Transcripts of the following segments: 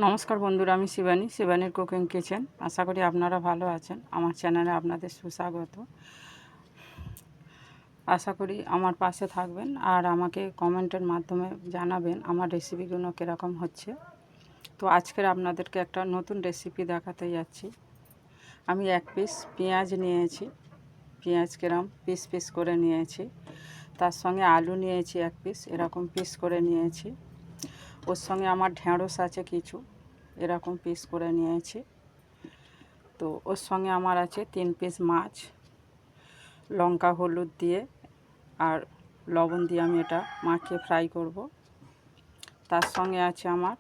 নমস্কার বন্ধুরা, আমি শিবানীর কুকিং কিচেন। আশা করি আপনারা ভালো আছেন। আমার চ্যানেলে আপনাদের সুস্বাগত। আশা করি আমার পাশে থাকবেন আর আমাকে কমেন্টের মাধ্যমে জানাবেন আমার রেসিপিগুলো কীরকম হচ্ছে। তো আজকের আপনাদেরকে একটা নতুন রেসিপি দেখাতে যাচ্ছি। আমি এক পিস পেঁয়াজ নিয়েছি, পেঁয়াজ কিরম পিস পিস করে নিয়েছি। তার সঙ্গে আলু নিয়েছি এক পিস, এরকম পিস করে নিয়েছি। ওর সঙ্গে আমার ঢেঁড়স আছে কিছু, এরকম পিস করে নিয়েছি। তো ওর সঙ্গে আমার আছে 3 পিস মাছ, লঙ্কা হলুদ দিয়ে আর লবণ দিয়ে আমি এটা মাখিয়ে ফ্রাই করব। তার সঙ্গে আছে আমার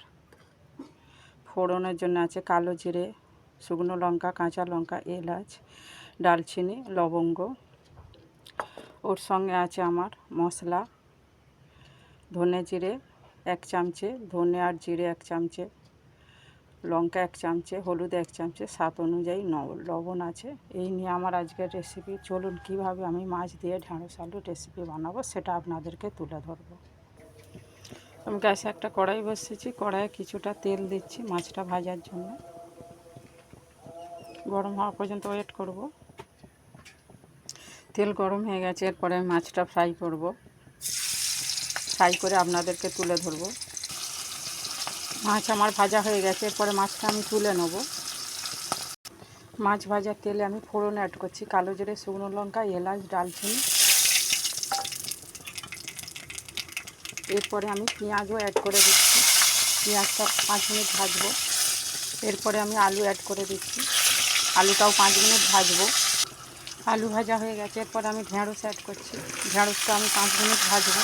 ফোড়নের জন্য আছে কালো জিরে, শুকনো লঙ্কা, কাঁচা লঙ্কা, এলাচ, দারচিনি, লবঙ্গ। ওর সঙ্গে আছে আমার মশলা, ধনে জিরে 1 চামচে, ধনে আর জিরে 1 চামচে, লঙ্কা 1 চামচে, হলুদ 1 চামচে, স্বাদ অনুযায়ী লবণ আছে। এই নিয়ে আমার আজকের রেসিপি। চলুন কীভাবে আমি মাছ দিয়ে ঢেঁড়স আলু রেসিপি বানাবো সেটা আপনাদেরকে তুলে ধরবো। আমি গ্যাসে একটা কড়াই বসিয়েছি, কড়াইয়ে কিছুটা তেল দিচ্ছি মাছটা ভাজার জন্য। গরম হওয়া পর্যন্ত ওয়েট করব। তেল গরম হয়ে গেছে, এরপরে আমি মাছটা ফ্রাই করব। ফ্রাই করে আপনাদেরকে তুলে ধরবো। মাছ আমার ভাজা হয়ে গেছে, এরপরে মাছটা আমি তুলে নেব। মাছ ভাজার তেলে আমি ফোড়ন অ্যাড করছি, কালো জিরে, শুকনো লঙ্কা, এলাচ, দারচিনি। এরপরে আমি পেঁয়াজও অ্যাড করে দিচ্ছি। পেঁয়াজটা 5 মিনিট ভাজবো। এরপরে আমি আলু অ্যাড করে দিচ্ছি, আলুটাও 5 মিনিট ভাজবো। আলু ভাজা হয়ে গেছে, এরপরে আমি ঢেঁড়স অ্যাড করছি। ঢেঁড়সটা আমি 5 মিনিট ভাজবো।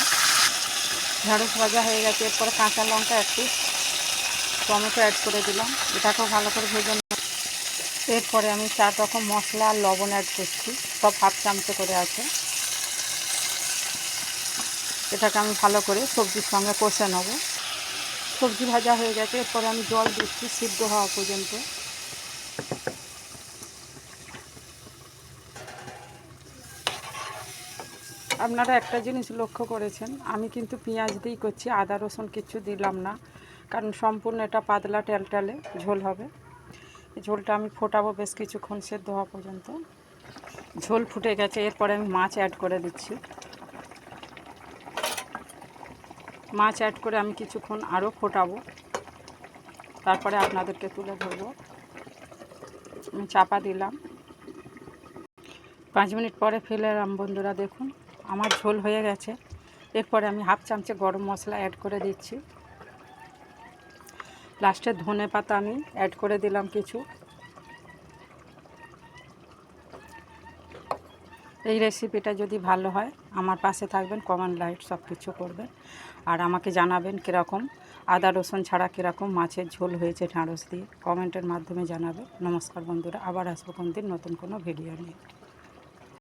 ঢেঁড়স ভাজা হয়ে গেছে, এরপরে কাঁচা লঙ্কা, একটু টমেটো অ্যাড করে দিলাম, এটাকেও ভালো করে ভেজে নেব। এরপরে আমি 4 রকম মশলা আর লবণ অ্যাড করছি, সব হাফ চামচে করে আছে। এটাকে আমি ভালো করে সবজির সঙ্গে কষে নেব। সবজি ভাজা হয়ে গেছে, এরপরে আমি জল দিচ্ছি সিদ্ধ হওয়া পর্যন্ত। আপনারা একটা জিনিস লক্ষ্য করেছেন, আমি কিন্তু পেঁয়াজ দিয়েই করছি, আদা রসুন কিচ্ছু দিলাম না, কারণ সম্পূর্ণ এটা পাতলা টেলটালে ঝোল হবে। ঝোলটা আমি ফোটাবো বেশ কিছুক্ষণ সেদ্ধ হওয়া পর্যন্ত। ঝোল ফুটে গেছে, এরপরে আমি মাছ অ্যাড করে দিচ্ছি। মাছ অ্যাড করে আমি কিছুক্ষণ আরও ফোটাবো, তারপরে আপনাদেরকে তুলে ধরবো। আমি চাপা দিলাম। 5 মিনিট পরে ফেলে এলাম। বন্ধুরা দেখুন আমার ঝোল হয়ে গেছে। এরপরে আমি হাফ চামচে গরম মশলা অ্যাড করে দিচ্ছি। লাস্টে ধনে পাতা আমি অ্যাড করে দিলাম কিছু। এই রেসিপিটা যদি ভালো হয় আমার পাশে থাকবেন, কমেন্ট লাইক সব কিছু করবেন আর আমাকে জানাবেন কীরকম আদা রসুন ছাড়া কীরকম মাছের ঝোল হয়েছে ঢেঁড়স দিয়ে, কমেন্টের মাধ্যমে জানাবে। নমস্কার বন্ধুরা, আবার আসবো কোনদিন নতুন কোনো ভিডিও নিয়ে।